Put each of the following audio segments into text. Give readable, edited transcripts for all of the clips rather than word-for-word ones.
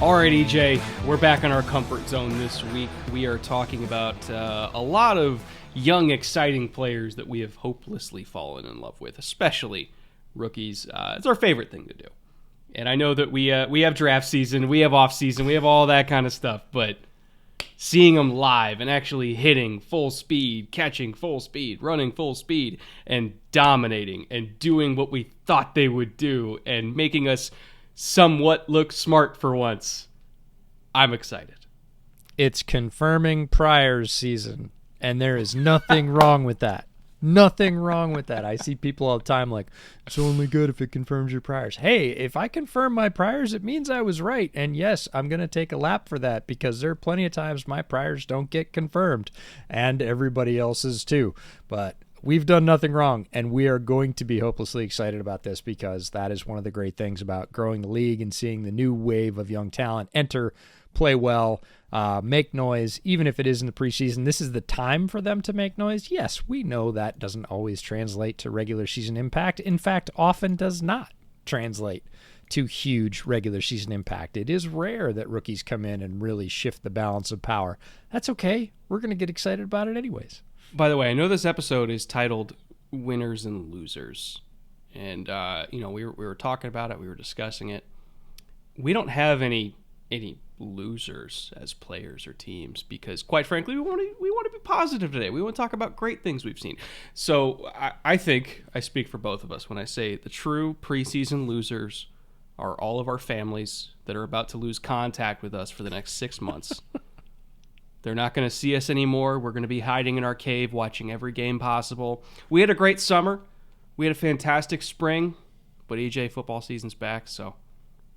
All right, EJ, we're back in our comfort zone this week. We are talking about a lot of young, exciting players that we have hopelessly fallen in love with, especially rookies. It's our favorite thing to do. And I know that we have draft season, we have off season, we have all that kind of stuff, but seeing them live and actually hitting full speed, catching full speed, running full speed, and dominating and doing what we thought they would do and making us somewhat look smart for once, I'm excited. It's confirming Pryor's season, and there is nothing wrong with that. Nothing wrong with that. I see people all the time like, it's only good if it confirms your priors. Hey, if I confirm my priors, it means I was right. And yes, I'm going to take a lap for that because there are plenty of times my priors don't get confirmed, and everybody else's too. But we've done nothing wrong, and we are going to be hopelessly excited about this because that is one of the great things about growing the league and seeing the new wave of young talent enter, play well, make noise, even if it is in the preseason. This is the time for them to make noise. Yes, we know that doesn't always translate to regular season impact. In fact, often does not translate to huge regular season impact. It is rare that rookies come in and really shift the balance of power. That's okay. We're going to get excited about it anyways. By the way, I know this episode is titled Winners and Losers. And, we were talking about it. We were discussing it. We don't have any losers as players or teams because, quite frankly, we want to be positive today. We want to talk about great things we've seen. So I think I speak for both of us when I say the true preseason losers are all of our families that are about to lose contact with us for the next 6 months. They're not going to see us anymore. We're going to be hiding in our cave, watching every game possible. We had a great summer. We had a fantastic spring. But EJ, football season's back, so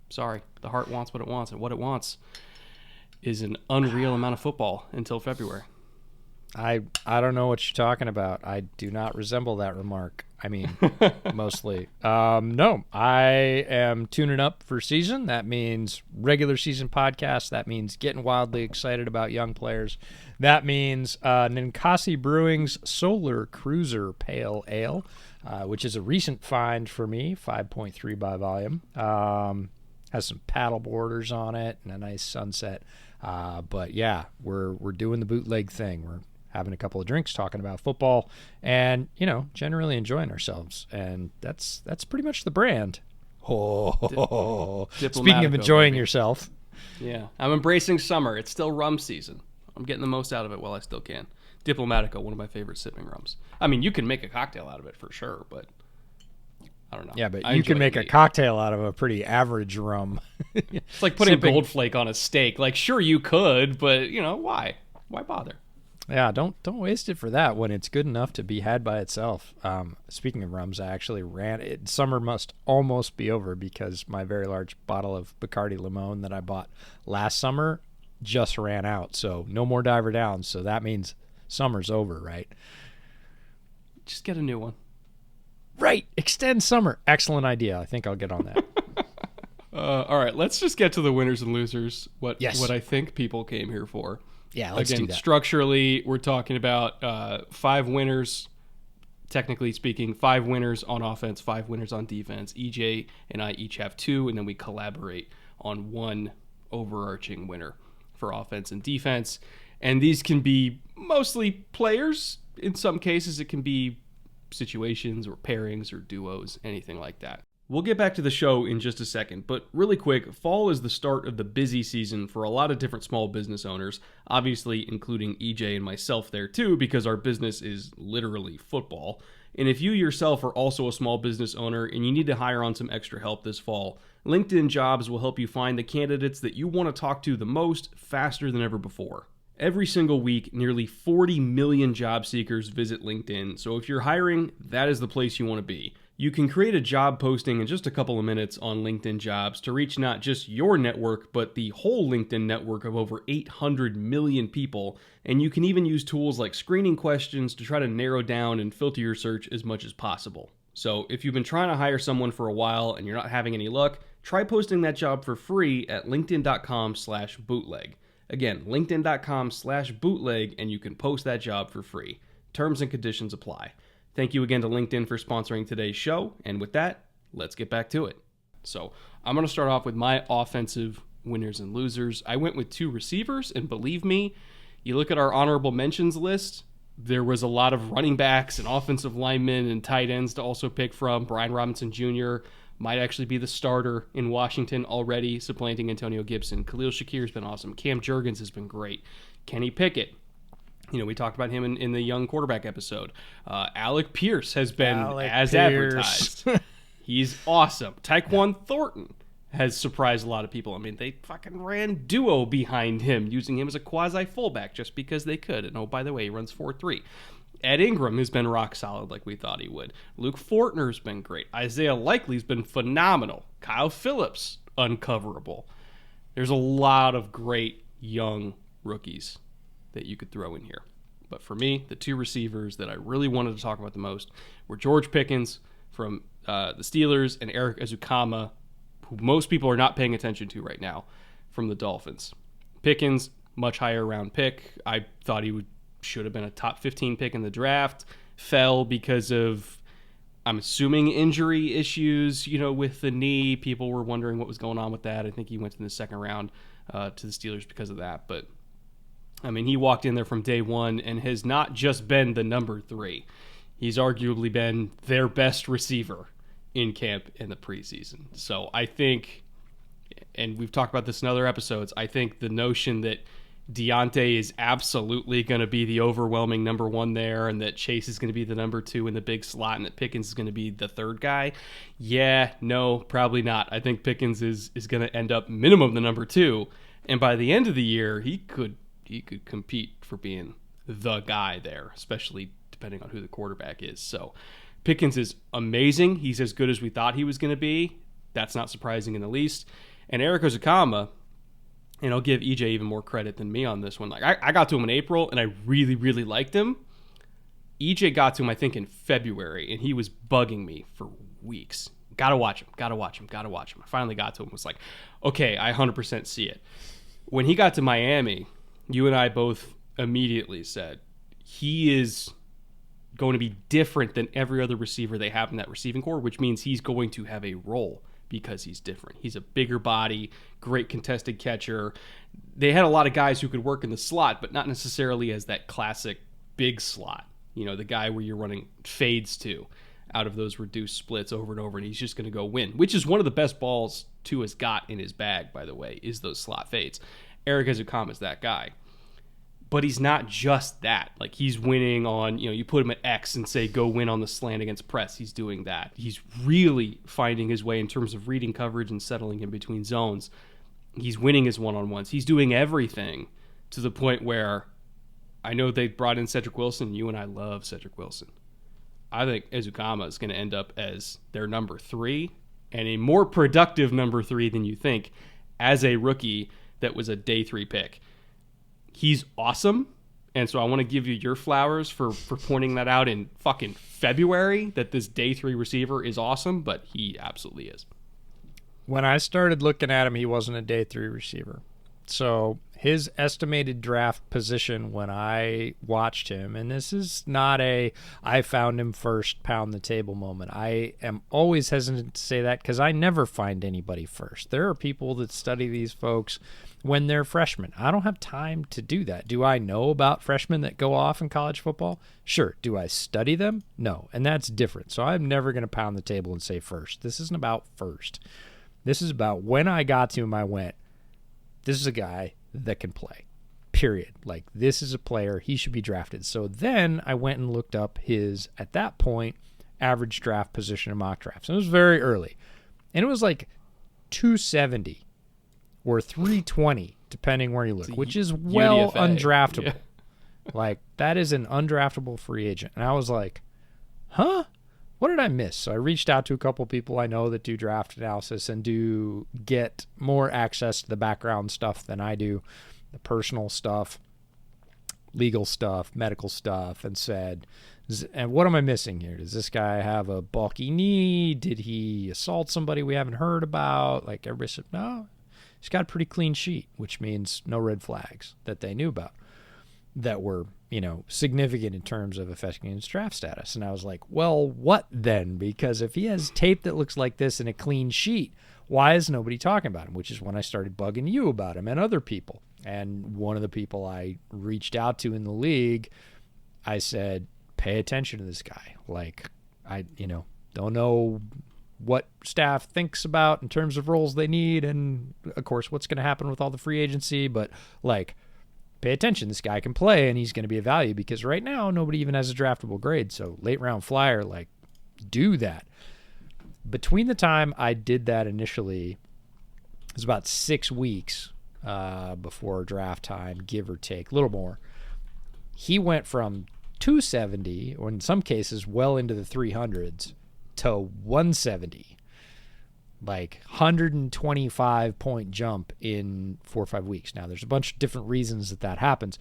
sorry. The heart wants what it wants, and what it wants is an unreal amount of football until February. I don't know what you're talking about. I do not resemble that remark. I mean, mostly. No, I am tuning up for season. That means regular season podcast. That means getting wildly excited about young players. That means Ninkasi Brewing's Solar Cruiser Pale Ale, which is a recent find for me, 5.3 by volume. Has some paddle borders on it and a nice sunset. But yeah, we're doing the bootleg thing. We're having a couple of drinks, talking about football, and, generally enjoying ourselves. And that's pretty much the brand. Oh, speaking of enjoying yourself. Yeah, I'm embracing summer. It's still rum season. I'm getting the most out of it while I still can. Diplomatico, one of my favorite sipping rums. I mean, you can make a cocktail out of it for sure, but I don't know. Yeah, but you can make a cocktail out of a pretty average rum. It's like putting gold flake on a steak. Like, sure, you could, but, why? Why bother? Yeah, don't waste it for that when it's good enough to be had by itself. Speaking of rums, I actually ran it. Summer must almost be over because my very large bottle of Bacardi Limon that I bought last summer just ran out. So no more Diver Downs. So that means summer's over, right? Just get a new one. Right. Extend summer. Excellent idea. I think I'll get on that. All right. Let's just get to the winners and losers. What I think people came here for. Yeah, let's do that. Structurally, we're talking about 5 winners, technically speaking, 5 winners on offense, 5 winners on defense. EJ and I each have 2, and then we collaborate on one overarching winner for offense and defense. And these can be mostly players. In some cases, it can be situations or pairings or duos, anything like that. We'll get back to the show in just a second, but really quick, fall is the start of the busy season for a lot of different small business owners, obviously including EJ and myself there too, because our business is literally football. And if you yourself are also a small business owner and you need to hire on some extra help this fall, LinkedIn Jobs will help you find the candidates that you want to talk to the most faster than ever before. Every single week, nearly 40 million job seekers visit LinkedIn, so if you're hiring, that is the place you want to be. You can create a job posting in just a couple of minutes on LinkedIn Jobs to reach not just your network, but the whole LinkedIn network of over 800 million people, and you can even use tools like screening questions to try to narrow down and filter your search as much as possible. So if you've been trying to hire someone for a while and you're not having any luck, try posting that job for free at linkedin.com/bootleg. Again, linkedin.com/bootleg, and you can post that job for free. Terms and conditions apply. Thank you again to LinkedIn for sponsoring today's show. And with that, let's get back to it. So I'm going to start off with my offensive winners and losers. I went with 2 receivers, and believe me, you look at our honorable mentions list, there was a lot of running backs and offensive linemen and tight ends to also pick from. Brian Robinson Jr. might actually be the starter in Washington already, supplanting Antonio Gibson. Khalil Shakir's been awesome. Cam Jurgens has been great. Kenny Pickett, we talked about him in the young quarterback episode. Alec Pierce has been advertised. He's awesome. Tyquan Thornton has surprised a lot of people. I mean, they fucking ran duo behind him, using him as a quasi-fullback just because they could. And, oh, by the way, he runs 4.3. Ed Ingram has been rock solid like we thought he would. Luke Fortner's been great. Isaiah Likely's been phenomenal. Kyle Phillips, uncoverable. There's a lot of great young rookies that you could throw in here. But for me, the 2 receivers that I really wanted to talk about the most were George Pickens from the Steelers and Eric Ezukama, who most people are not paying attention to right now, from the Dolphins. Pickens, much higher round pick. I thought he should have been a top 15 pick in the draft. Fell because of, I'm assuming, injury issues, with the knee. People were wondering what was going on with that. I think he went in the second round to the Steelers because of that. But, I mean, he walked in there from day one and has not just been the number 3. He's arguably been their best receiver in camp in the preseason. So I think, and we've talked about this in other episodes, I think the notion that Deontay is absolutely going to be the overwhelming number 1 there, and that Chase is going to be the number 2 in the big slot, and that Pickens is going to be the 3rd guy. Yeah, no, probably not. I think Pickens is going to end up minimum the number 2, and by the end of the year, he could compete for being the guy there, especially depending on who the quarterback is. So Pickens is amazing. He's as good as we thought he was going to be. That's not surprising in the least. And Eric Ezukama, and I'll give EJ even more credit than me on this one. Like I got to him in April, and I really, really liked him. EJ got to him, I think, in February, and he was bugging me for weeks. Gotta watch him. I finally got to him. Was like, okay, I 100% see it. When he got to Miami, you and I both immediately said, he is going to be different than every other receiver they have in that receiving core, which means he's going to have a role because he's different. He's a bigger body, great contested catcher. They had a lot of guys who could work in the slot, but not necessarily as that classic big slot. The guy where you're running fades to out of those reduced splits over and over, and he's just going to go win, which is one of the best balls Tua has got in his bag, by the way, is those slot fades. Eric Ezukama is that guy. But he's not just that. Like, he's winning on, you put him at X and say, go win on the slant against press. He's doing that. He's really finding his way in terms of reading coverage and settling in between zones. He's winning his one-on-ones. He's doing everything to the point where I know they brought in Cedric Wilson. You and I love Cedric Wilson. I think Ezukama is going to end up as their number 3, and a more productive number 3 than you think as a rookie that was a day 3 pick. He's awesome, and so I want to give you your flowers for pointing that out in fucking February, that this day 3 receiver is awesome, but he absolutely is. When I started looking at him, he wasn't a day 3 receiver. So his estimated draft position when I watched him, and this is not a I found him first, pound the table moment. I am always hesitant to say that because I never find anybody first. There are people that study these folks when they're freshmen. I don't have time to do that. Do I know about freshmen that go off in college football? Sure. Do I study them? No. And that's different. So I'm never going to pound the table and say first. This isn't about first. This is about when I got to him, I went, this is a guy that can play, period. Like, this is a player. He should be drafted. So then I went and looked up his, at that point, average draft position in mock drafts. And it was very early. And it was like 270 or 320, depending where you look, which is well UDFA. Undraftable. Yeah. Like, that is an undraftable free agent. And I was like, huh? What did I miss? So I reached out to a couple people I know that do draft analysis and do get more access to the background stuff than I do, the personal stuff, legal stuff, medical stuff, and said, and what am I missing here? Does this guy have a bulky knee? Did he assault somebody we haven't heard about? Like, everybody said, no, he's got a pretty clean sheet, which means no red flags that they knew about that were, significant in terms of affecting his draft status. And I was like, well, what then? Because if he has tape that looks like this in a clean sheet, Why is nobody talking about him? Which is when I started bugging you about him and other people. And one of the people I reached out to in the league, I said, pay attention to this guy. Like, I don't know what staff thinks about in terms of roles they need, and of course what's going to happen with all the free agency, but like, pay attention. This guy can play and he's going to be a value, because right now nobody even has a draftable grade. So late round flyer, like, do that. Between the time I did that initially, it was about 6 weeks before draft time, give or take, a little more. He went from 270, or in some cases well into the 300s, to 170, like 125 point jump in 4 or 5 weeks. Now, there's a bunch of different reasons that happens,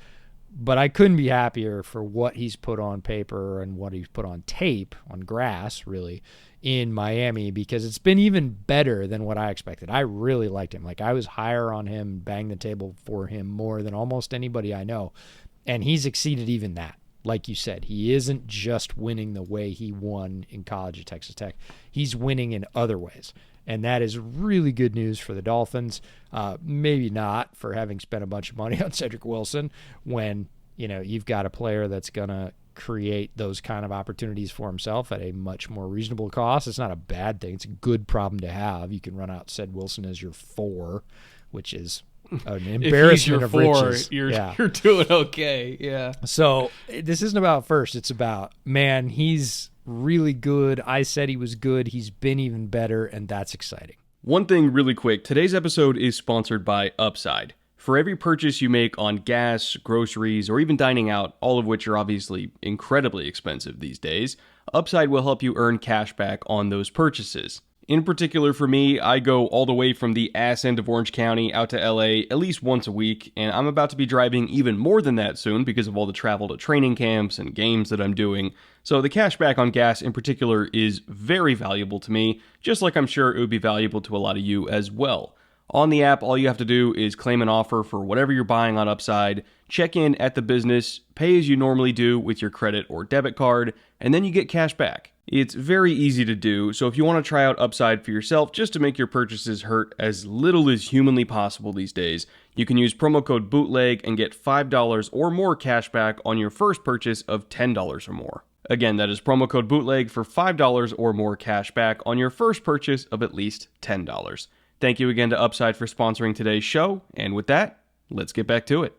but I couldn't be happier for what he's put on paper and what he's put on tape, on grass, really, in Miami, because it's been even better than what I expected. I really liked him. Like, I was higher on him, bang the table for him more than almost anybody I know, and he's exceeded even that. Like you said, he isn't just winning the way he won in college at Texas Tech. He's winning in other ways. And that is really good news for the Dolphins. Maybe not for having spent a bunch of money on Cedric Wilson when, you've got a player that's going to create those kind of opportunities for himself at a much more reasonable cost. It's not a bad thing. It's a good problem to have. You can run out Ced Wilson as your 4, which is an embarrassment of riches. You're doing okay. Yeah. So this isn't about first. It's about, man, he's really good. I said he was good. He's been even better, and that's exciting. One thing really quick. Today's episode is sponsored by Upside. For every purchase you make on gas, groceries, or even dining out, all of which are obviously incredibly expensive these days, Upside will help you earn cash back on those purchases. In particular for me, I go all the way from the ass end of Orange County out to LA at least once a week, and I'm about to be driving even more than that soon because of all the travel to training camps and games that I'm doing. So the cash back on gas in particular is very valuable to me, just like I'm sure it would be valuable to a lot of you as well. On the app, all you have to do is claim an offer for whatever you're buying on Upside, check in at the business, pay as you normally do with your credit or debit card, and then you get cash back. It's very easy to do, so if you want to try out Upside for yourself just to make your purchases hurt as little as humanly possible these days, you can use promo code BOOTLEG and get $5 or more cash back on your first purchase of $10 or more. Again, that is promo code BOOTLEG for $5 or more cash back on your first purchase of at least $10. Thank you again to Upside for sponsoring today's show, and with that, let's get back to it.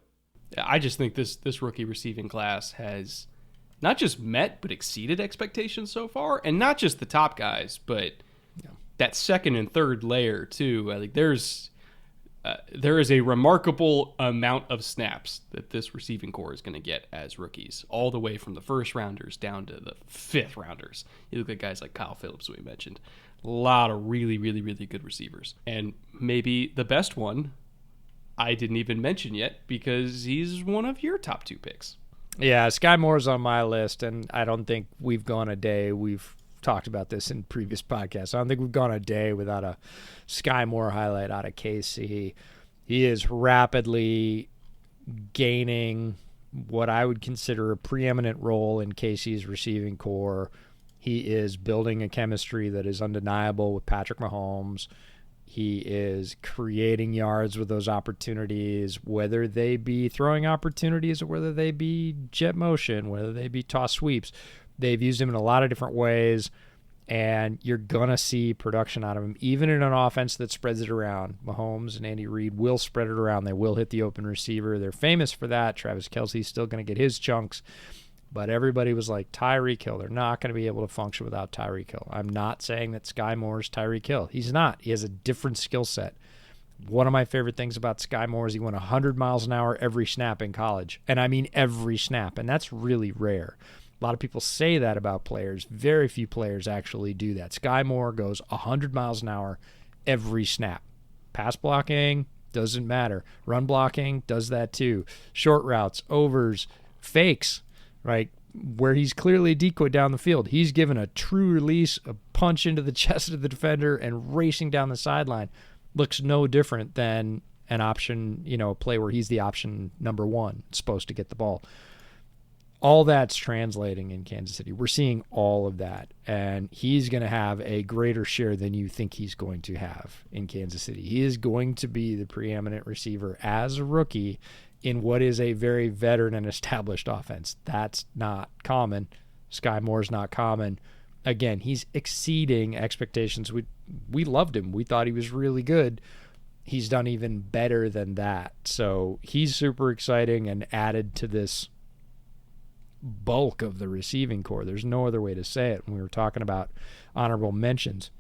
I just think this rookie receiving class has not just met, but exceeded expectations so far, and not just the top guys, but that second and third layer too. Like there is a remarkable amount of snaps that this receiving core is going to get as rookies, all the way from the first rounders down to the fifth rounders. You look at guys like Kyle Phillips, we mentioned. A lot of really, really, really good receivers. And maybe the best one I didn't even mention yet because he's one of your top 2 picks. Yeah, Sky Moore's on my list, and I don't think we've gone a day. We've talked about this in previous podcasts. I don't think we've gone a day without a Sky Moore highlight out of KC. He is rapidly gaining what I would consider a preeminent role in KC's receiving core. He is building a chemistry that is undeniable with Patrick Mahomes. He is creating yards with those opportunities, whether they be throwing opportunities or whether they be jet motion, whether they be toss sweeps. They've used him in a lot of different ways, and you're going to see production out of him, even in an offense that spreads it around. Mahomes and Andy Reid will spread it around. They will hit the open receiver. They're famous for that. Travis Kelce's still going to get his chunks. But everybody was like, Tyreek Hill. They're not going to be able to function without Tyreek Hill. I'm not saying that Sky Moore's Tyreek Hill. He's not. He has a different skill set. One of my favorite things about Sky Moore is he went 100 miles an hour every snap in college. And I mean every snap. And that's really rare. A lot of people say that about players. Very few players actually do that. Sky Moore goes 100 miles an hour every snap. Pass blocking, doesn't matter. Run blocking, does that too. Short routes, overs, fakes. Right, where he's clearly a decoy down the field. He's given a true release, a punch into the chest of the defender, and racing down the sideline. Looks no different than an option, a play where he's the option number 1, supposed to get the ball. all that's translating in Kansas City. We're seeing all of that, and he's going to have a greater share than you think he's going to have in Kansas City. He is going to be the preeminent receiver as a rookie in what is a very veteran and established offense. That's not common. Sky Moore's not common. Again, he's exceeding expectations. We loved him. We thought he was really good. He's done even better than that. So he's super exciting and added to this bulk of the receiving core. There's no other way to say it. When we were talking about honorable mentions,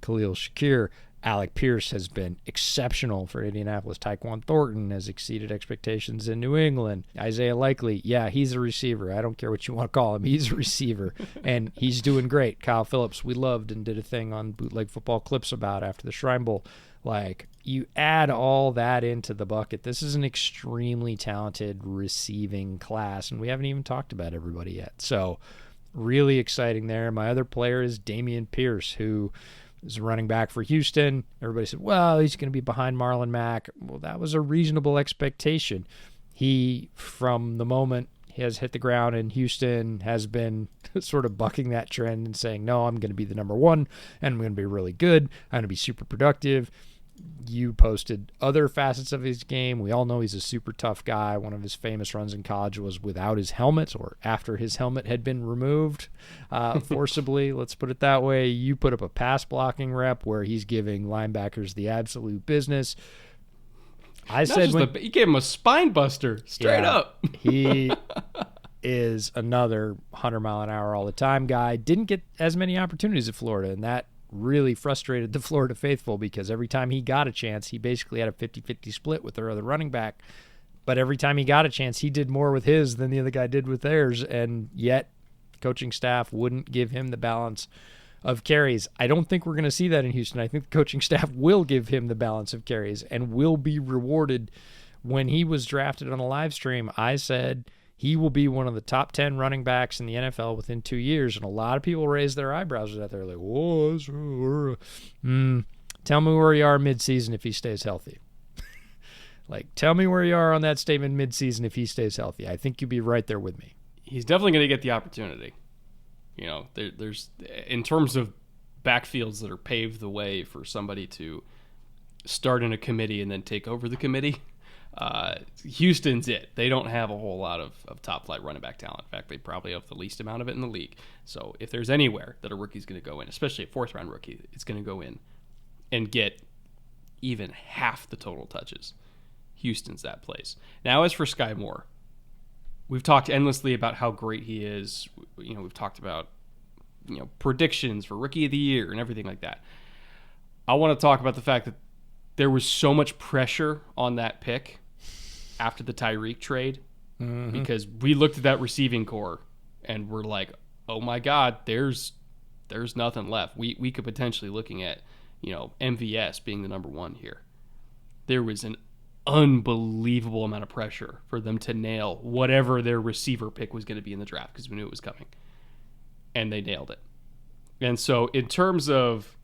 Khalil Shakir, Alec Pierce has been exceptional for Indianapolis. Tyquan Thornton has exceeded expectations in New England. Isaiah Likely, yeah, he's a receiver. I don't care what you want to call him. He's a receiver, and he's doing great. Kyle Phillips, we loved and did a thing on Bootleg Football Clips about after the Shrine Bowl. Like, you add all that into the bucket. This is an extremely talented receiving class, and we haven't even talked about everybody yet. So really exciting there. My other player is Damien Pierce, who is a running back for Houston. Everybody said, well, he's going to be behind Marlon Mack. Well, that was a reasonable expectation. He, from the moment he has hit the ground in Houston, has been sort of bucking that trend and saying, no, I'm going to be the number one, and I'm going to be really good. I'm going to be super productive. You posted other facets of his game. We all know he's a super tough guy. One of his famous runs in college was without his helmet, or after his helmet had been removed forcibly. Let's put it that way. You put up a pass blocking rep where he's giving linebackers the absolute business. He gave him a spine buster straight up. He is another 100-mile-an-hour all-the-time guy. Didn't get as many opportunities at Florida, and that really frustrated the Florida faithful, because every time he got a chance, he basically had a 50-50 split with their other running back. But every time he got a chance, he did more with his than the other guy did with theirs, and yet coaching staff wouldn't give him the balance of carries. I don't think we're going to see that in Houston. I think the coaching staff will give him the balance of carries and will be rewarded. When he was drafted on a live stream, I said he will be one of the top 10 running backs in the NFL within 2 years. And a lot of people raised their eyebrows at that. They're like, whoa, tell me where you are midseason if he stays healthy. Like, tell me where you are on that statement midseason if he stays healthy. I think you'd be right there with me. He's definitely going to get the opportunity. You know, there's in terms of backfields that are paved the way for somebody to start in a committee and then take over the committee. Houston's it. They don't have a whole lot of top flight running back talent. In fact, they probably have the least amount of it in the league. So if there's anywhere that a rookie's going to go in, especially a fourth round rookie, it's going to go in and get even half the total touches. Houston's that place. Now, as for Sky Moore, we've talked endlessly about how great he is. You know, we've talked about, predictions for Rookie of the Year and everything like that. I want to talk about the fact that there was so much pressure on that pick after the Tyreek trade, because we looked at that receiving core and we're like, oh my God, there's nothing left. We could potentially looking at, MVS being the number one here. There was an unbelievable amount of pressure for them to nail whatever their receiver pick was going to be in the draft, because we knew it was coming, and they nailed it. And so in terms of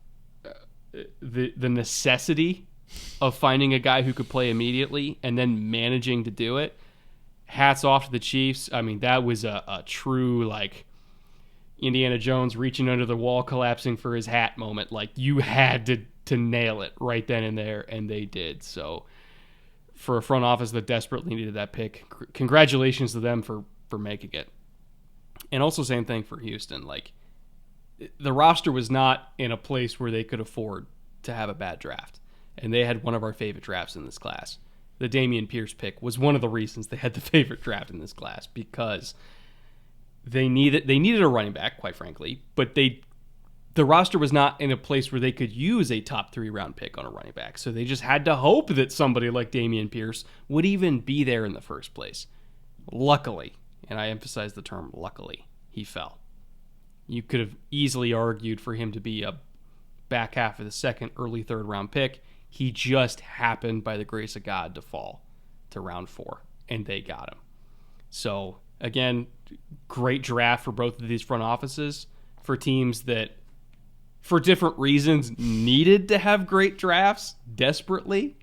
the necessity of finding a guy who could play immediately and then managing to do it, hats off to the Chiefs. I mean, that was a true, like, Indiana Jones reaching under the wall, collapsing for his hat moment. Like, you had to nail it right then and there, and they did. So for a front office that desperately needed that pick, congratulations to them for making it. And also same thing for Houston. Like, the roster was not in a place where they could afford to have a bad draft. And they had one of our favorite drafts in this class. The Damien Pierce pick was one of the reasons they had the favorite draft in this class, because they needed a running back, quite frankly, but the roster was not in a place where they could use a top 3 round pick on a running back. So they just had to hope that somebody like Damien Pierce would even be there in the first place. Luckily, and I emphasize the term luckily, he fell. You could have easily argued for him to be a back half of the second, early third round pick. He just happened, by the grace of God, to fall to round 4, and they got him. So, again, great draft for both of these front offices, for teams that, for different reasons, needed to have great drafts desperately,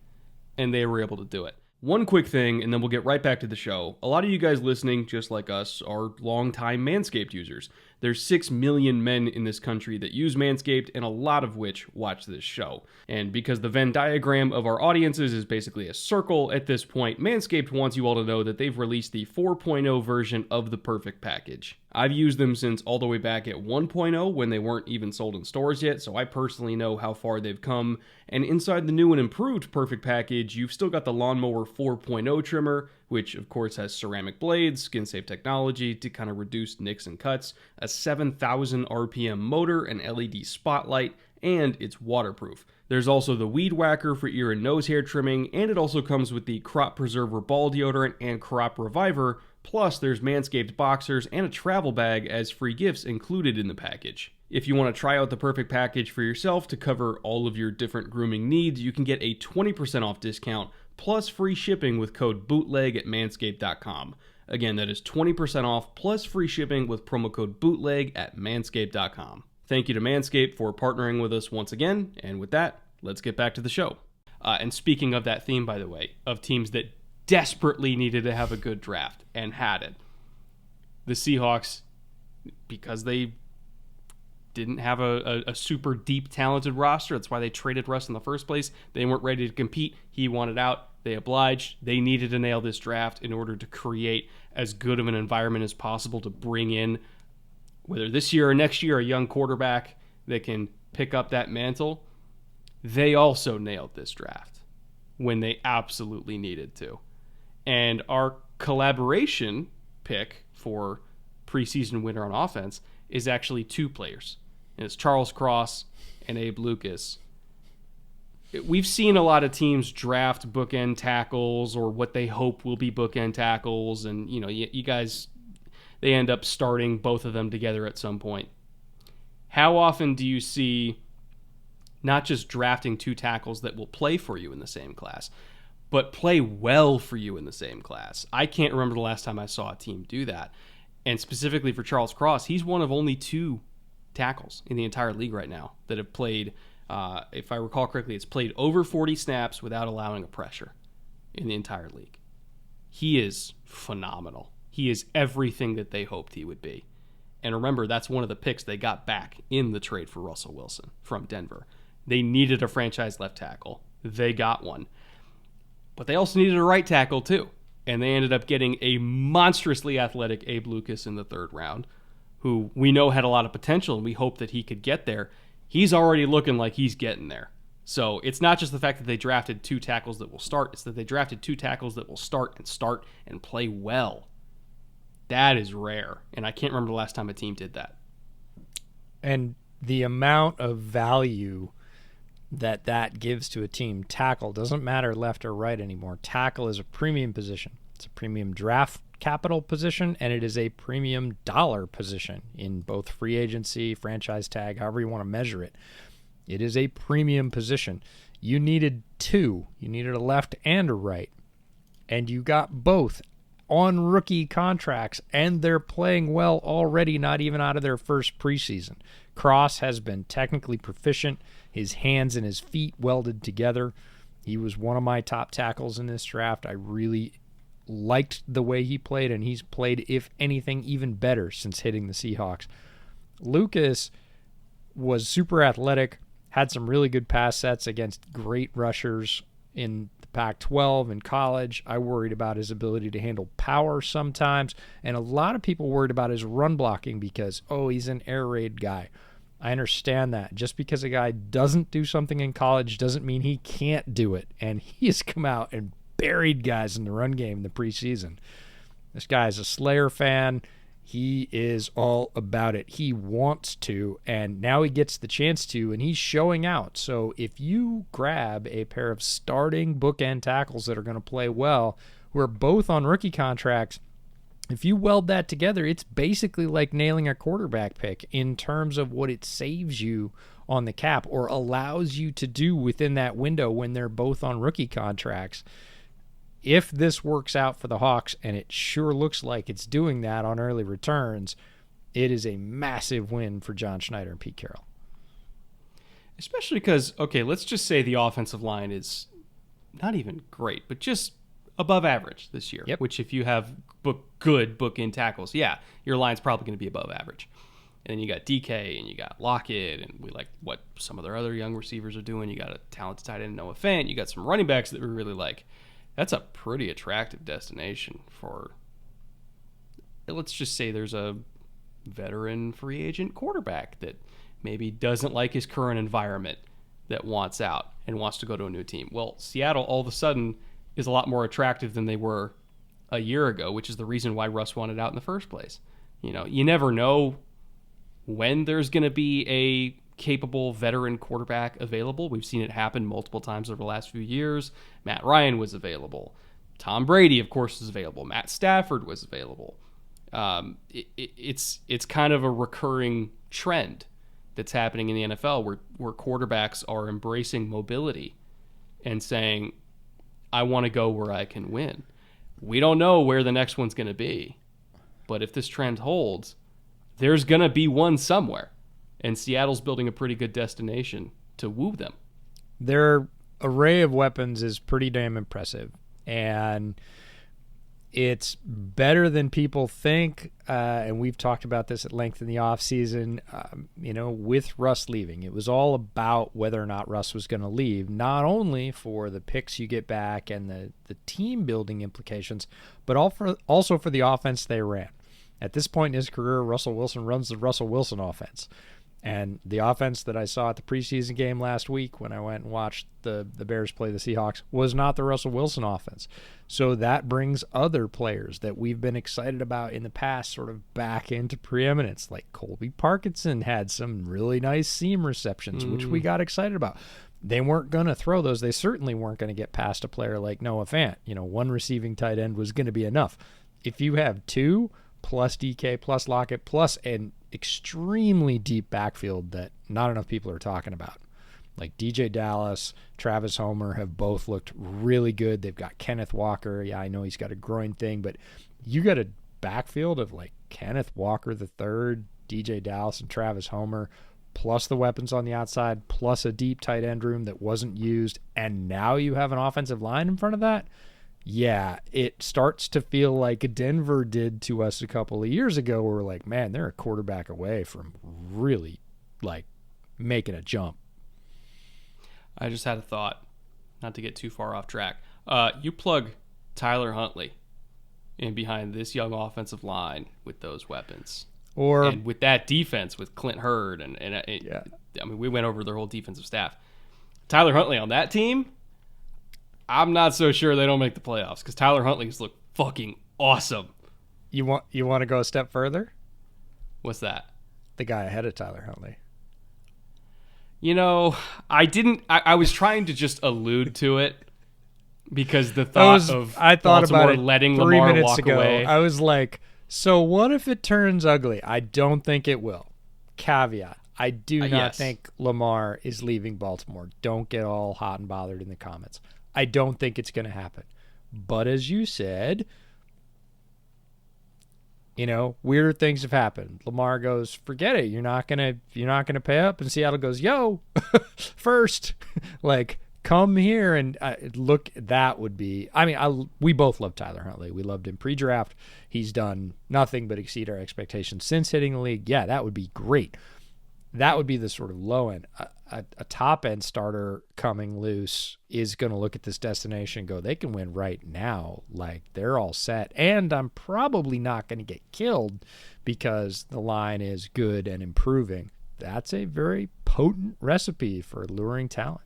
and they were able to do it. One quick thing, and then we'll get right back to the show. A lot of you guys listening, just like us, are longtime Manscaped users. There's 6 million men in this country that use Manscaped, and a lot of which watch this show. And because the Venn diagram of our audiences is basically a circle at this point, Manscaped wants you all to know that they've released the 4.0 version of the Perfect Package. I've used them since all the way back at 1.0 when they weren't even sold in stores yet, so I personally know how far they've come. And inside the new and improved Perfect Package, you've still got the Lawnmower 4.0 trimmer, which of course has ceramic blades, skin-safe technology to kind of reduce nicks and cuts, a 7,000 RPM motor, an LED spotlight, and it's waterproof. There's also the Weed Whacker for ear and nose hair trimming, and it also comes with the Crop Preserver Ball Deodorant and Crop Reviver, plus there's Manscaped boxers and a travel bag as free gifts included in the package. If you want to try out the Perfect Package for yourself to cover all of your different grooming needs, you can get a 20% off discount plus free shipping with code BOOTLEG at manscaped.com. Again, that is 20% off plus free shipping with promo code BOOTLEG at manscaped.com. Thank you to Manscaped for partnering with us once again, and with that, let's get back to the show. And speaking of that theme, by the way, of teams that desperately needed to have a good draft and had it, the Seahawks, because they didn't have a super deep talented roster, that's why they traded Russ in the first place. They weren't ready to compete. He wanted out. They obliged. They needed to nail this draft in order to create as good of an environment as possible to bring in, whether this year or next year, a young quarterback that can pick up that mantle. They also nailed this draft when they absolutely needed to. And our collaboration pick for preseason winner on offense is actually 2 players. And it's Charles Cross and Abe Lucas. We've seen a lot of teams draft bookend tackles or what they hope will be bookend tackles. And, you guys, they end up starting both of them together at some point. How often do you see not just drafting 2 tackles that will play for you in the same class, but play well for you in the same class? I can't remember the last time I saw a team do that. And specifically for Charles Cross, he's one of only 2 tackles in the entire league right now that have played, if I recall correctly, it's played over 40 snaps without allowing a pressure in the entire league. He is phenomenal. He is everything that they hoped he would be. And remember, that's one of the picks they got back in the trade for Russell Wilson from Denver. They needed a franchise left tackle. They got one. But they also needed a right tackle too. And they ended up getting a monstrously athletic Abe Lucas in the 3rd round, who we know had a lot of potential and we hope that he could get there. He's already looking like he's getting there. So it's not just the fact that they drafted 2 tackles that will start. It's that they drafted 2 tackles that will start and play well. That is rare. And I can't remember the last time a team did that. And the amount of value that gives to a team, tackle, doesn't matter left or right anymore. Tackle is a premium position. It's a premium draft capital position, and it is a premium dollar position in both free agency, franchise tag, however you want to measure it. It is a premium position. You needed 2. You needed a left and a right, and you got both on rookie contracts, and they're playing well already, not even out of their first preseason. Cross has been technically proficient, his hands and his feet welded together. He was one of my top tackles in this draft. I really liked the way he played, and he's played, if anything, even better since hitting the Seahawks. Lucas was super athletic, had some really good pass sets against great rushers in the Pac-12 in college. I worried about his ability to handle power sometimes, and a lot of people worried about his run blocking because, he's an air raid guy. I understand that. Just because a guy doesn't do something in college doesn't mean he can't do it, and he has come out and buried guys in the run game in the preseason. This guy is a Slayer fan. He is all about it. He wants to, and now he gets the chance to, and he's showing out. So if you grab a pair of starting bookend tackles that are going to play well, who are both on rookie contracts, if you weld that together, it's basically like nailing a quarterback pick in terms of what it saves you on the cap or allows you to do within that window when they're both on rookie contracts. If this works out for the Hawks, and it sure looks like it's doing that on early returns, it is a massive win for John Schneider and Pete Carroll. Especially because, let's just say the offensive line is not even great, but just above average this year. Yep. Which if you have good book-in tackles, yeah, your line's probably going to be above average. And then you got DK and you got Lockett, and we like what some of their other young receivers are doing. You got a talented tight end, Noah Fant. You got some running backs that we really like. That's a pretty attractive destination for, let's just say there's a veteran free agent quarterback that maybe doesn't like his current environment, that wants out and wants to go to a new team. Well, Seattle all of a sudden is a lot more attractive than they were a year ago, which is the reason why Russ wanted out in the first place. You never know when there's going to be a capable veteran quarterback available. We've seen it happen multiple times over the last few years. Matt Ryan was available. Tom Brady, of course, is available. Matt Stafford was available. It's kind of a recurring trend that's happening in the NFL where quarterbacks are embracing mobility and saying, I want to go where I can win. We don't know where the next one's going to be, but if this trend holds, there's going to be one somewhere. And Seattle's building a pretty good destination to woo them. Their array of weapons is pretty damn impressive. And it's better than people think. And we've talked about this at length in the offseason, with Russ leaving. It was all about whether or not Russ was going to leave, not only for the picks you get back and the team building implications, but also for the offense they ran. At this point in his career, Russell Wilson runs the Russell Wilson offense. And the offense that I saw at the preseason game last week when I went and watched the Bears play the Seahawks was not the Russell Wilson offense. So that brings other players that we've been excited about in the past sort of back into preeminence. Like Colby Parkinson had some really nice seam receptions, which we got excited about. They weren't going to throw those. They certainly weren't going to get past a player like Noah Fant. One receiving tight end was going to be enough. If you have two, plus DK, plus Lockett, plus an extremely deep backfield that not enough people are talking about. Like DJ Dallas, Travis Homer have both looked really good. They've got Kenneth Walker. Yeah, I know he's got a groin thing, but you got a backfield of like Kenneth Walker the third, DJ Dallas, and Travis Homer, plus the weapons on the outside, plus a deep tight end room that wasn't used, and now you have an offensive line in front of that. Yeah, it starts to feel like Denver did to us a couple of years ago where we're like, man, they're a quarterback away from really, like, making a jump. I just had a thought, not to get too far off track. You plug Tyler Huntley in behind this young offensive line with those weapons. And with that defense with Clint Hurd. We went over their whole defensive staff. Tyler Huntley on that team, I'm not so sure they don't make the playoffs because Tyler Huntley's looked fucking awesome. You want to go a step further? What's that? The guy ahead of Tyler Huntley. I was trying to just allude to it because the thought I thought Baltimore about it letting 3 Lamar minutes walk ago. away. I was like, so what if it turns ugly? I don't think it will. Caveat. I do not think Lamar is leaving Baltimore. Don't get all hot and bothered in the comments. I don't think it's going to happen. But as you said, weirder things have happened. Lamar goes, forget it. You're not going to pay up. And Seattle goes, yo, first, like, come here and look. That would be, we both love Tyler Huntley. We loved him pre-draft. He's done nothing but exceed our expectations since hitting the league. Yeah, that would be great. That would be the sort of low end. A top end starter coming loose is going to look at this destination and go, they can win right now. Like, they're all set. And I'm probably not going to get killed because the line is good and improving. That's a very potent recipe for luring talent.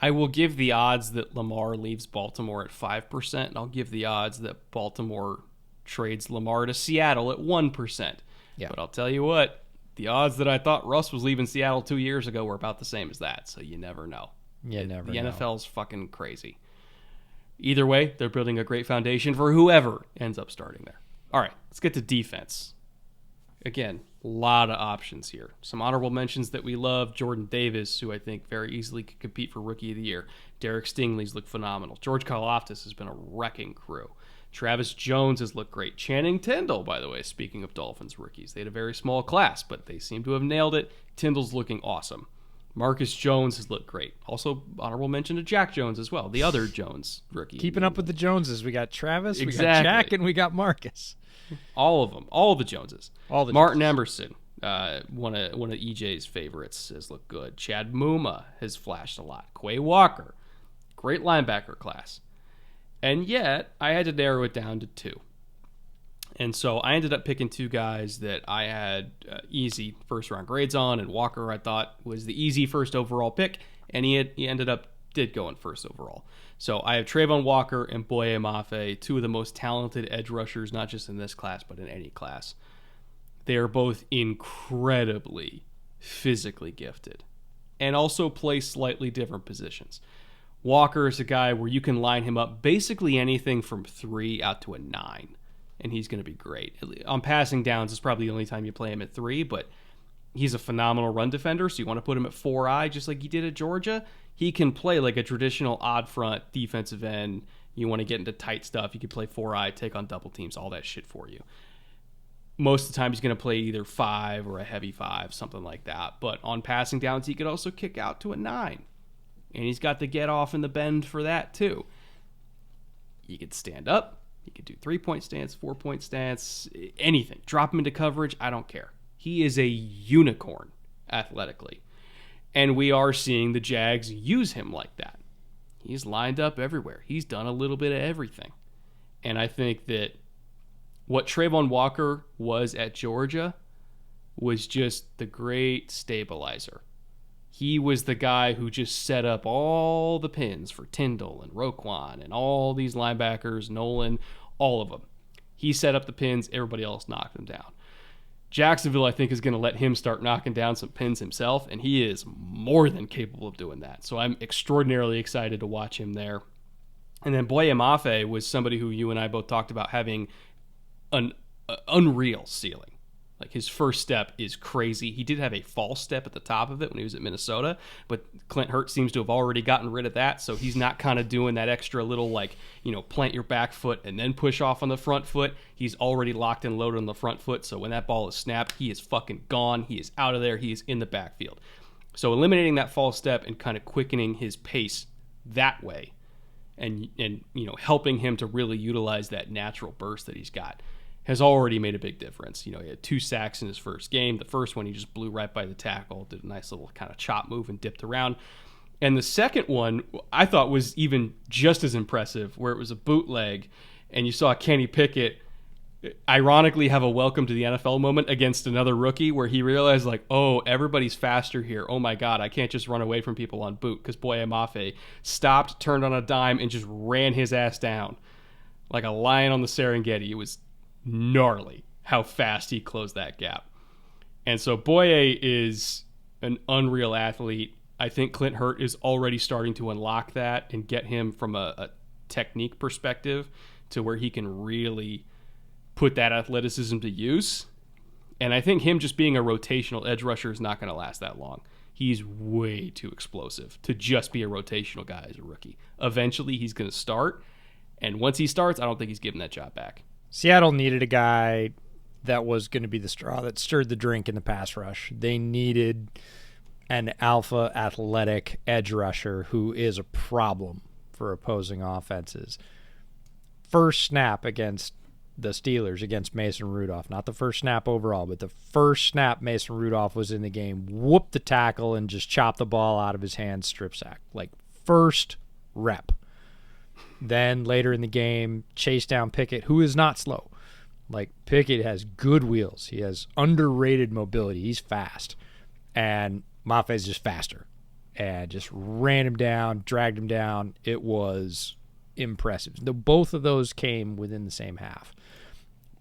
I will give the odds that Lamar leaves Baltimore at 5%, and I'll give the odds that Baltimore trades Lamar to Seattle at 1%. Yeah. But I'll tell you what, the odds that I thought Russ was leaving Seattle 2 years ago were about the same as that, so you never know. The NFL's fucking crazy. Either way, they're building a great foundation for whoever ends up starting there. All right, let's get to defense. Again, a lot of options here. Some honorable mentions that we love. Jordan Davis, who I think very easily could compete for Rookie of the Year. Derek Stingley's looked phenomenal. George Karlaftis has been a wrecking crew. Travis Jones has looked great. Channing Tindall, by the way, speaking of Dolphins rookies. They had a very small class, but they seem to have nailed it. Tindall's looking awesome. Marcus Jones has looked great. Also, honorable mention to Jack Jones as well, the other Jones rookie. Keeping up with the Joneses. We got Travis, Exactly. we got Jack, and we got Marcus. All of them. All the Joneses. All the Martin Joneses. Emerson, one of EJ's favorites, has looked good. Chad Muma has flashed a lot. Quay Walker, great linebacker class. And yet, I had to narrow it down to 2. And so I ended up picking 2 guys that I had easy first-round grades on, and Walker I thought was the easy first overall pick, and he ended up did go in first overall. So I have Trayvon Walker and Boye Amafe, 2 of the most talented edge rushers, not just in this class, but in any class. They are both incredibly physically gifted and also play slightly different positions. Walker is a guy where you can line him up basically anything from 3 out to a 9, and he's going to be great. On passing downs, it's probably the only time you play him at 3, but he's a phenomenal run defender, so you want to put him at 4-eye just like he did at Georgia. He can play like a traditional odd front defensive end. You want to get into tight stuff, you can play 4-eye, take on double teams, all that shit for you. Most of the time he's going to play either 5 or a heavy 5, something like that. But on passing downs, he could also kick out to a 9. And he's got the get off and the bend for that too. He could stand up. He could do 3-point stance, 4-point stance, anything. Drop him into coverage. I don't care. He is a unicorn athletically. And we are seeing the Jags use him like that. He's lined up everywhere. He's done a little bit of everything. And I think that what Trayvon Walker was at Georgia was just the great stabilizer. He was the guy who just set up all the pins for Tyndall and Roquan and all these linebackers, Nolan, all of them. He set up the pins, everybody else knocked them down. Jacksonville, I think, is going to let him start knocking down some pins himself, and he is more than capable of doing that. So I'm extraordinarily excited to watch him there. And then Boye Amafe was somebody who you and I both talked about having an unreal ceiling. Like, his first step is crazy. He did have a false step at the top of it when he was at Minnesota, but Clint Hurt seems to have already gotten rid of that, so he's not kind of doing that extra little, like, plant your back foot and then push off on the front foot. He's already locked and loaded on the front foot, so when that ball is snapped, he is fucking gone. He is out of there. He is in the backfield. So eliminating that false step and kind of quickening his pace that way and helping him to really utilize that natural burst that he's got has already made a big difference. He had 2 sacks in his first game. The first one, he just blew right by the tackle, did a nice little kind of chop move and dipped around. And the second one I thought was even just as impressive, where it was a bootleg, and you saw Kenny Pickett ironically have a welcome to the NFL moment against another rookie, where he realized, like, oh, everybody's faster here. Oh my God, I can't just run away from people on boot, because Boye Amafe stopped, turned on a dime, and just ran his ass down like a lion on the Serengeti. It was gnarly how fast he closed that gap. And so Boye is an unreal athlete. I think Clint Hurt is already starting to unlock that and get him from a technique perspective to where he can really put that athleticism to use. And I think him just being a rotational edge rusher is not going to last that long. He's way too explosive to just be a rotational guy as a rookie. Eventually he's going to start, and once he starts, I don't think he's giving that job back. Seattle needed a guy that was going to be the straw that stirred the drink in the pass rush. They needed an alpha athletic edge rusher who is a problem for opposing offenses. First snap against the Steelers against Mason Rudolph, not the first snap overall, but the first snap Mason Rudolph was in the game, whooped the tackle and just chopped the ball out of his hands, strip sack. Like, first rep. Then later in the game, chase down Pickett, who is not slow. Like, Pickett has good wheels. He has underrated mobility. He's fast. And Maffe's just faster. And just ran him down, dragged him down. It was impressive. Both of those came within the same half.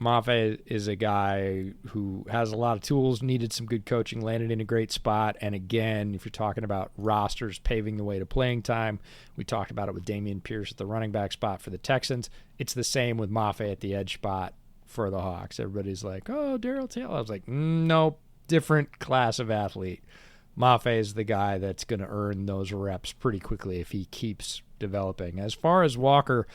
Amafe is a guy who has a lot of tools, needed some good coaching, landed in a great spot. And again, if you're talking about rosters paving the way to playing time, we talked about it with Damien Pierce at the running back spot for the Texans. It's the same with Amafe at the edge spot for the Hawks. Everybody's like, oh, Darryl Taylor. I was like, nope, different class of athlete. Amafe is the guy that's going to earn those reps pretty quickly if he keeps developing. As far as Walker,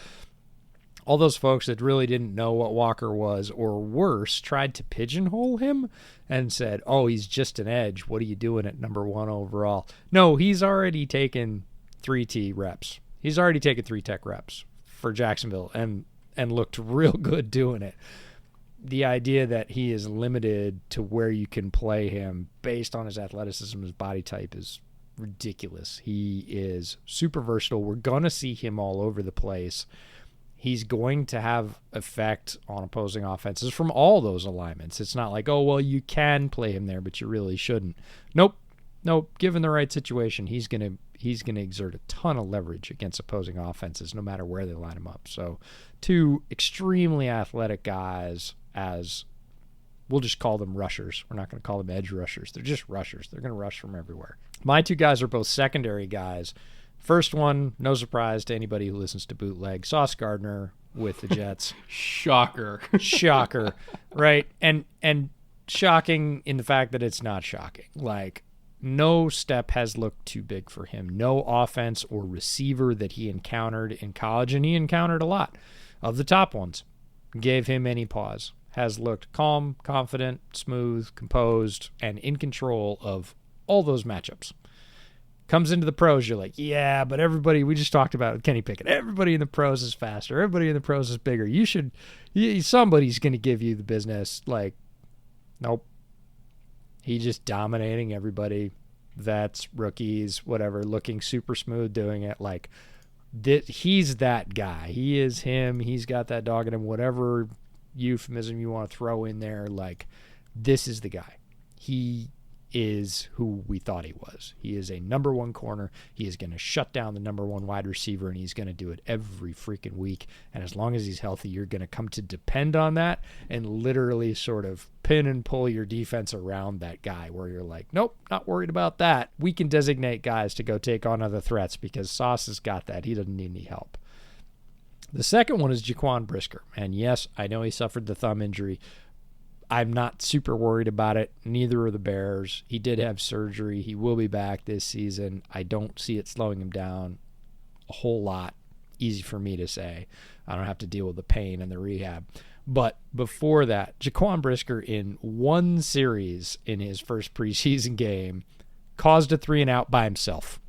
all those folks that really didn't know what Walker was, or worse, tried to pigeonhole him and said, oh, he's just an edge. What are you doing at number 1 overall? No, he's already taken 3T reps. He's already taken 3 tech reps for Jacksonville and looked real good doing it. The idea that he is limited to where you can play him based on his athleticism, his body type is ridiculous. He is super versatile. We're going to see him all over the place. He's going to have effect on opposing offenses from all those alignments. It's not like, oh, well, you can play him there, but you really shouldn't. Nope. Given the right situation, he's going to exert a ton of leverage against opposing offenses, no matter where they line him up. So 2 extremely athletic guys, as we'll just call them rushers. We're not going to call them edge rushers. They're just rushers. They're going to rush from everywhere. My 2 guys are both secondary guys. First one, no surprise to anybody who listens to Bootleg, Sauce Gardner with the Jets. Shocker. Right? And shocking in the fact that it's not shocking. Like, no step has looked too big for him. No offense or receiver that he encountered in college, and he encountered a lot of the top ones, gave him any pause. Has looked calm, confident, smooth, composed, and in control of all those matchups. Comes into the pros, you're like, yeah, but everybody, we just talked about Kenny Pickett. Everybody in the pros is faster. Everybody in the pros is bigger. Somebody's going to give you the business. Like, nope. He's just dominating everybody. Vets, rookies, whatever, looking super smooth doing it. Like, he's that guy. He is him. He's got that dog in him. Whatever euphemism you want to throw in there, like, this is the guy. He is who we thought he was. He is a number 1 corner. He is going to shut down the number 1 wide receiver, and he's going to do it every freaking week. And as long as he's healthy, you're going to come to depend on that and literally sort of pin and pull your defense around that guy, where you're like, nope, not worried about that. We can designate guys to go take on other threats because Sauce has got that. He doesn't need any help. The second one is Jaquan Brisker. And yes, I know he suffered the thumb injury. I'm not super worried about it. Neither are the Bears. He did have surgery. He will be back this season. I don't see it slowing him down a whole lot. Easy for me to say. I don't have to deal with the pain and the rehab. But before that, Jaquan Brisker in 1 series in his first preseason game caused a 3-and-out by himself.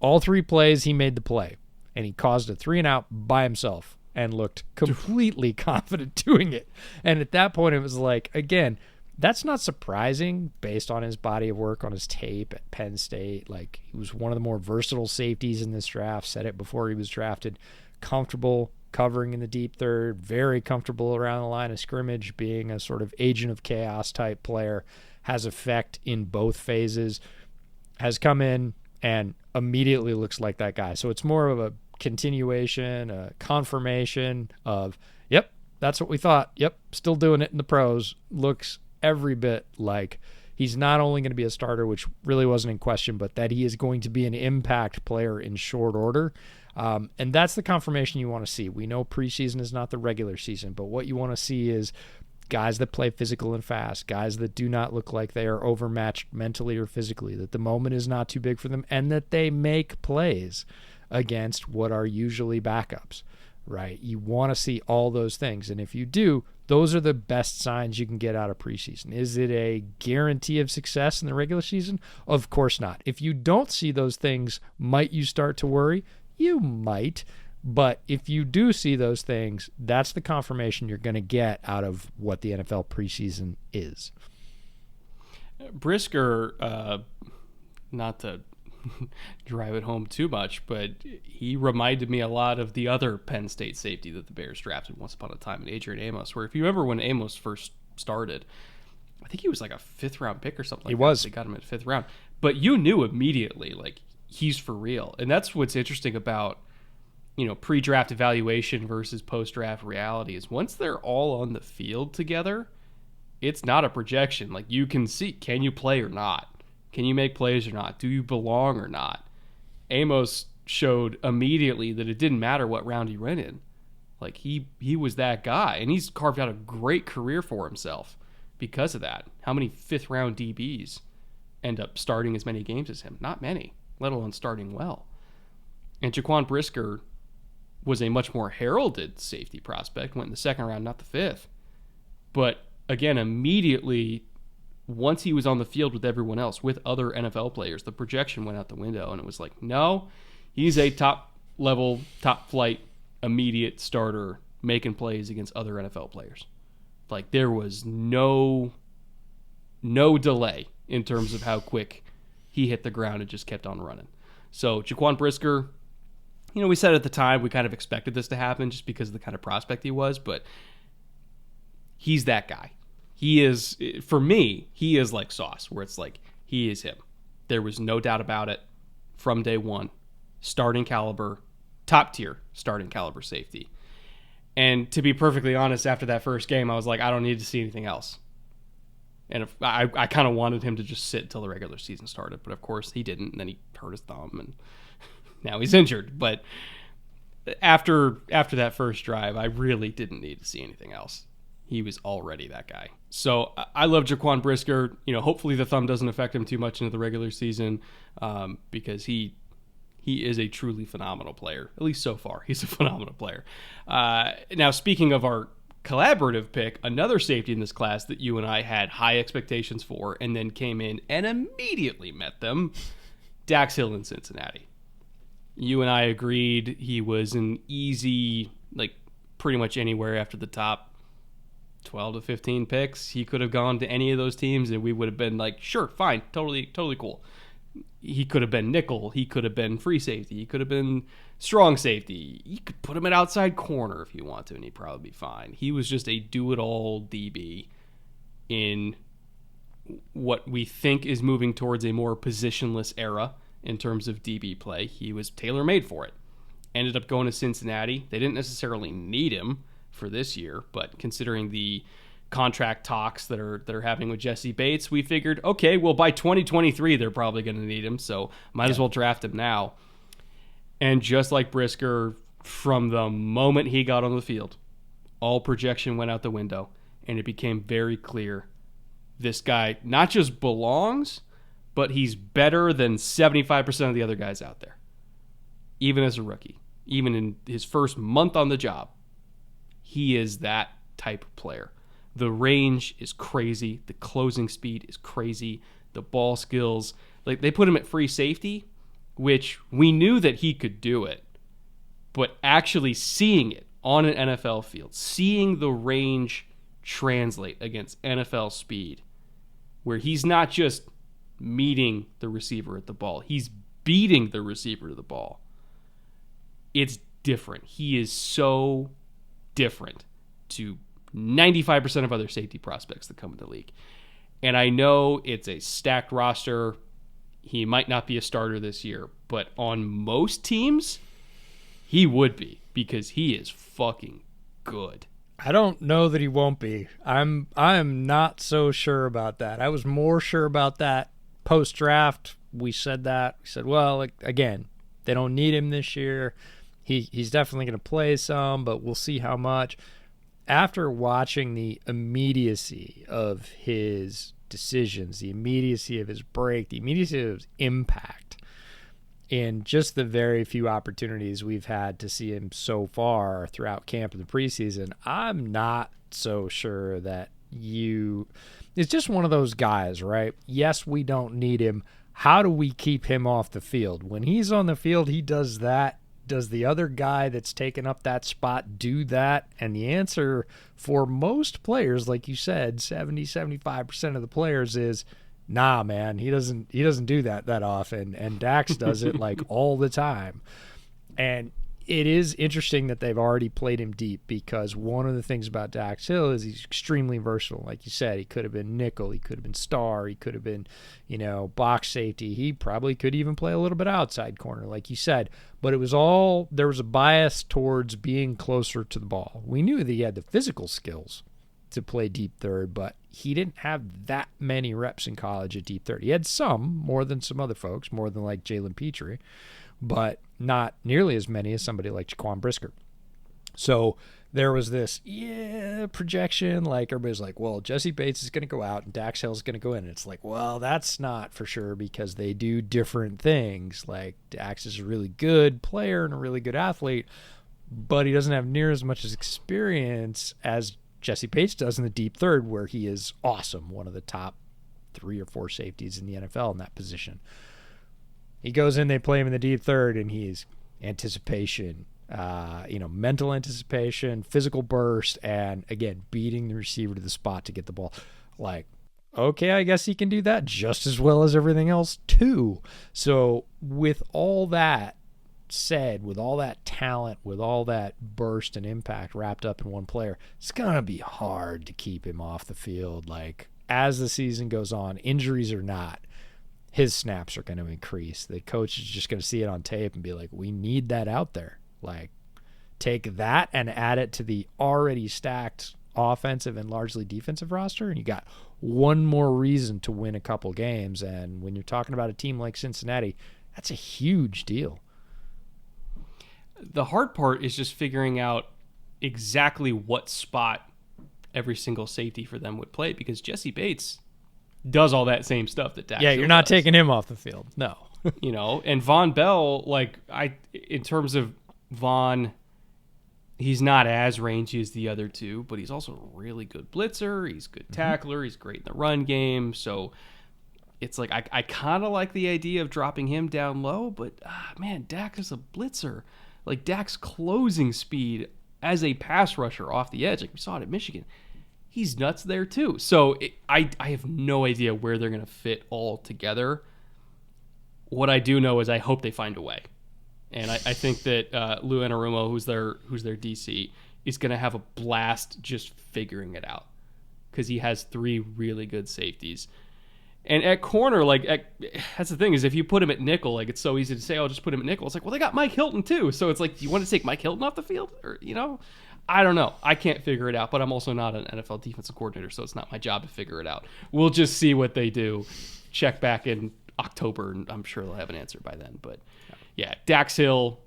All 3 plays, he made the play. And he caused a 3-and-out by himself and looked completely confident doing it. And at that point, it was like, again, that's not surprising based on his body of work, on his tape at Penn State. Like, he was one of the more versatile safeties in this draft. Said it before he was drafted. Comfortable covering in the deep third, very comfortable around the line of scrimmage, being a sort of agent of chaos type player, has effect in both phases, has come in and immediately looks like that guy. So it's more of a continuation, a confirmation of, yep, that's what we thought. Yep, still doing it in the pros. Looks every bit like he's not only going to be a starter, which really wasn't in question, but that he is going to be an impact player in short order. And that's the confirmation you want to see. We know preseason is not the regular season, but what you want to see is guys that play physical and fast, guys that do not look like they are overmatched mentally or physically, that the moment is not too big for them, and that they make plays against what are usually backups, right? You want to see all those things. And if you do, those are the best signs you can get out of preseason. Is it a guarantee of success in the regular season? Of course not. If you don't see those things, might you start to worry? You might. But if you do see those things, that's the confirmation you're going to get out of what the NFL preseason is. Brisker, not to drive it home too much, but he reminded me a lot of the other Penn State safety that the Bears drafted once upon a time, in Adrian Amos, where if you remember when Amos first started, I think he was like a 5th-round pick or something like that. He was. They got him at 5th round. But you knew immediately, like, he's for real. And that's what's interesting about, you know, pre-draft evaluation versus post-draft reality is once they're all on the field together, it's not a projection. Like, you can see, can you play or not? Can you make plays or not? Do you belong or not? Amos showed immediately that it didn't matter what round he went in. Like, he was that guy, and he's carved out a great career for himself because of that. How many 5th-round DBs end up starting as many games as him? Not many, let alone starting well. And Jaquan Brisker, was a much more heralded safety prospect, went in the second round, not the fifth. But again, immediately, once he was on the field with everyone else, with other NFL players, the projection went out the window, and it was like, no, he's a top-level, top-flight, immediate starter making plays against other NFL players. Like, there was no delay in terms of how quick he hit the ground and just kept on running. So Jaquan Brisker, we said at the time we kind of expected this to happen just because of the kind of prospect he was, but he's that guy. He is, for me, he is like sauce, where it's like, he is him. There was no doubt about it from day one. Starting caliber, top tier starting caliber safety. And to be perfectly honest, after that first game, I was like, I don't need to see anything else. And if, I kind of wanted him to just sit until the regular season started. But of course he didn't. And then he hurt his thumb and now he's injured. But after that first drive, I really didn't need to see anything else. He was already that guy. So I love Jaquan Brisker. Hopefully the thumb doesn't affect him too much into the regular season because he is a truly phenomenal player. At least so far, he's a phenomenal player. Now, speaking of our collaborative pick, another safety in this class that you and I had high expectations for and then came in and immediately met them, Dax Hill in Cincinnati. You and I agreed he was an easy, pretty much anywhere after the top 12 to 15 picks. He could have gone to any of those teams and we would have been like, sure, fine, totally cool. He could have been nickel. He could have been free safety. He could have been strong safety. You could put him at outside corner if you want to, and he'd probably be fine. He was just a do-it-all DB in what we think is moving towards a more positionless era in terms of DB play. He was tailor-made for it. Ended up going to Cincinnati. They didn't necessarily need him for this year, but considering the contract talks that are happening with Jesse Bates, we figured, okay, well, by 2023, they're probably going to need him, so might as well draft him now. And just like Brisker, from the moment he got on the field, all projection went out the window, and it became very clear this guy not just belongs, but he's better than 75% of the other guys out there. Even as a rookie, even in his first month on the job, he is that type of player. The range is crazy. The closing speed is crazy. The ball skills, they put him at free safety, which we knew that he could do it, but actually seeing it on an NFL field, seeing the range translate against NFL speed, where he's not just meeting the receiver at the ball, he's beating the receiver to the ball. It's different. He is so different to 95% of other safety prospects that come in the league. And I know it's a stacked roster. He might not be a starter this year, but on most teams, he would be because he is fucking good. I don't know that he won't be. I'm not so sure about that. I was more sure about that post-draft. We said that. We said, well, again, they don't need him this year. He's definitely going to play some, but we'll see how much. After watching the immediacy of his decisions, the immediacy of his break, the immediacy of his impact, and just the very few opportunities we've had to see him so far throughout camp in the preseason, I'm not so sure that it's just one of those guys, right? Yes, we don't need him. How do we keep him off the field? When he's on the field, he does that. Does the other guy that's taken up that spot do that? And the answer for most players, like you said, 75% of the players is, nah, man, he doesn't do that often. And Dax does it all the time. And it is interesting that they've already played him deep, because one of the things about Dax Hill is he's extremely versatile. Like you said, he could have been nickel, he could have been star, he could have been, box safety. He probably could even play a little bit outside corner, like you said. But there was a bias towards being closer to the ball. We knew that he had the physical skills to play deep third, but he didn't have that many reps in college at deep third. He had some, more than some other folks, more than like Jalen Petrie, but not nearly as many as somebody like Jaquan Brisker. So there was this projection, everybody's like, well, Jesse Bates is going to go out and Dax Hill's going to go in. And it's like, well, that's not for sure, because they do different things. Like, Dax is a really good player and a really good athlete, but he doesn't have near as much experience as Jesse Bates does in the deep third, where he is awesome, one of the top 3 or 4 safeties in the NFL in that position. He goes in, they play him in the deep third, and he's anticipation, mental anticipation, physical burst, and again, beating the receiver to the spot to get the ball. Like, okay, I guess he can do that just as well as everything else too. So with all that said, with all that talent, with all that burst and impact wrapped up in one player, it's going to be hard to keep him off the field. Like, as the season goes on, injuries or not, his snaps are going to increase. The coach is just going to see it on tape and be like, we need that out there. Like, take that and add it to the already stacked offensive and largely defensive roster, and you got one more reason to win a couple games. And when you're talking about a team like Cincinnati, that's a huge deal. The hard part is just figuring out exactly what spot every single safety for them would play, because Jesse Bates does all that same stuff that Dax. Yeah, you're not taking him off the field. No. And Von Bell, in terms of Von, he's not as rangy as the other two, but he's also a really good blitzer. He's a good tackler. He's great in the run game. So it's like I kind of like the idea of dropping him down low, but man, Dax is a blitzer. Like, Dak's closing speed as a pass rusher off the edge, like we saw it at Michigan, he's nuts there too. So I have no idea where they're going to fit all together. What I do know is I hope they find a way. And I think that Lou Anarumo, who's their DC, is going to have a blast just figuring it out, because he has 3 really good safeties. And at corner, that's the thing, is if you put him at nickel, like, it's so easy to say, oh, just put him at nickel. It's like, well, they got Mike Hilton too. So it's like, do you want to take Mike Hilton off the field? Or, I don't know. I can't figure it out, but I'm also not an NFL defensive coordinator, so it's not my job to figure it out. We'll just see what they do. Check back in October, and I'm sure they'll have an answer by then. But yeah, Dax Hill,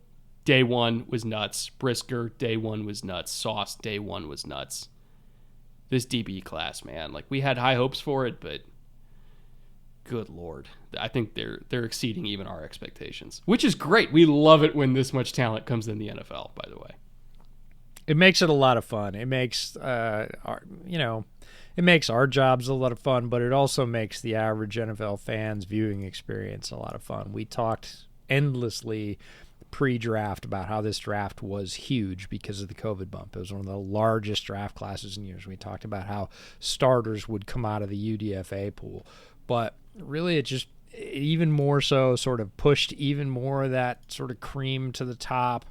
day one was nuts. Brisker, day one was nuts. Sauce, day one was nuts. This DB class, man, like, we had high hopes for it, but good Lord, I think they're exceeding even our expectations, which is great. We love it when this much talent comes in the NFL, by the way. It makes it a lot of fun. It makes it makes our jobs a lot of fun, but it also makes the average NFL fan's viewing experience a lot of fun. We talked endlessly pre-draft about how this draft was huge because of the COVID bump. It was one of the largest draft classes in years. We talked about how starters would come out of the UDFA pool, but really it just even more so sort of pushed even more of that sort of cream to the top,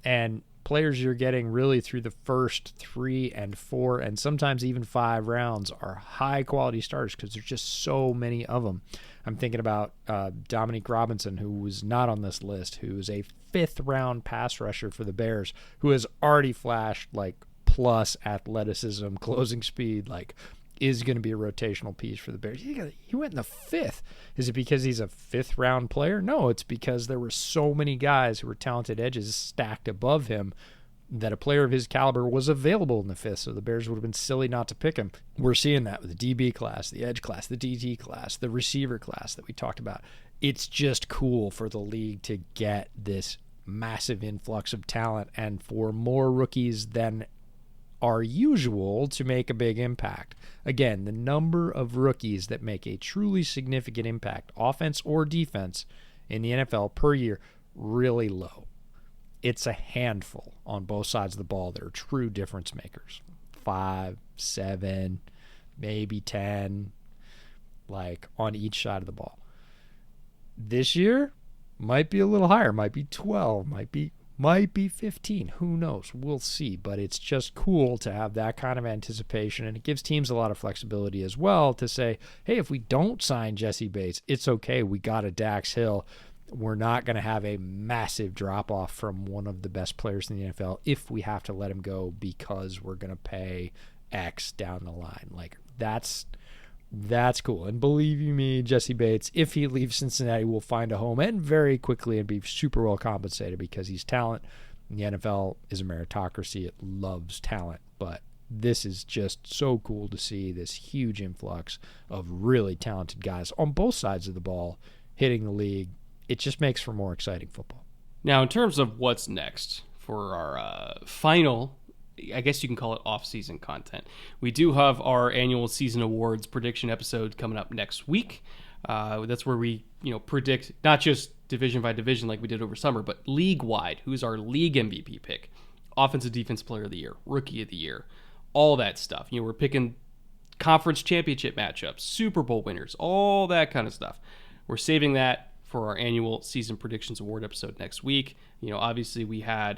and players you're getting really through the first 3 and 4 and sometimes even 5 rounds are high quality starters because there's just so many of them. I'm thinking about Dominique Robinson, who was not on this list, who is a 5th round pass rusher for the Bears, who has already flashed like plus athleticism, closing speed, like is going to be a rotational piece for the Bears. He went in the 5th. Is it because he's a 5th round player? No, it's because there were so many guys who were talented edges stacked above him that a player of his caliber was available in the 5th, so the Bears would have been silly not to pick him. We're seeing that with the DB class, the edge class, the DT class, the receiver class that we talked about. It's just cool for the league to get this massive influx of talent and for more rookies than are usual to make a big impact. Again, the number of rookies that make a truly significant impact, offense or defense, in the NFL per year, really low. It's a handful on both sides of the ball that are true difference makers. 5, 7, maybe 10, like on each side of the ball. This year might be a little higher, might be 12, might be 15. Who knows? We'll see. But it's just cool to have that kind of anticipation, and it gives teams a lot of flexibility as well to say, hey, if we don't sign Jesse Bates, it's okay. We got a Dax Hill. We're not going to have a massive drop-off from one of the best players in the NFL if we have to let him go because we're going to pay X down the line. Like, that's cool. And believe you me, Jesse Bates, if he leaves Cincinnati, will find a home and very quickly and be super well compensated because he's talent. And the NFL is a meritocracy. It loves talent. But this is just so cool to see this huge influx of really talented guys on both sides of the ball hitting the league. It just makes for more exciting football. Now, in terms of what's next for our final, I guess you can call it off-season content. We do have our annual season awards prediction episode coming up next week. That's where we, predict not just division by division like we did over summer, but league-wide. Who's our league MVP pick? Offensive Defense Player of the Year, Rookie of the Year, all that stuff. We're picking conference championship matchups, Super Bowl winners, all that kind of stuff. We're saving that for our annual season predictions award episode next week. Obviously we had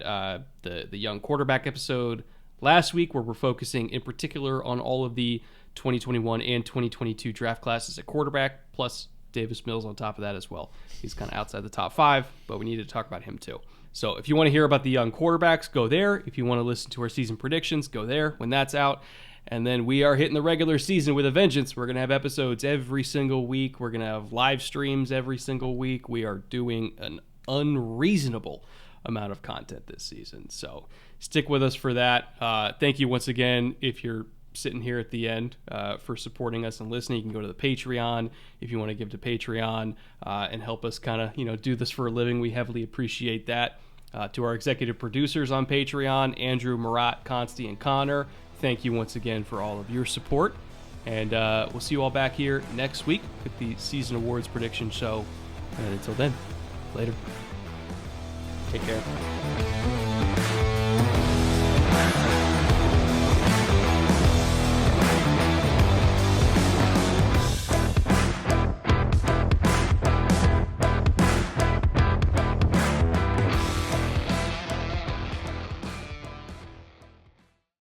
the young quarterback episode last week where we're focusing in particular on all of the 2021 and 2022 draft classes at quarterback, plus Davis Mills on top of that as well. He's kind of outside the top 5, but we need to talk about him too. So if you want to hear about the young quarterbacks, go there. If you want to listen to our season predictions, go there when that's out. And then we are hitting the regular season with a vengeance. We're going to have episodes every single week. We're going to have live streams every single week. We are doing an unreasonable amount of content this season. So stick with us for that. Thank you once again. If you're sitting here at the end for supporting us and listening, you can go to the Patreon if you want to give to Patreon and help us kind of do this for a living. We heavily appreciate that. To our executive producers on Patreon, Andrew, Marat, Consti, and Connor, thank you once again for all of your support. And we'll see you all back here next week with the season awards prediction show. And until then, later. Take care.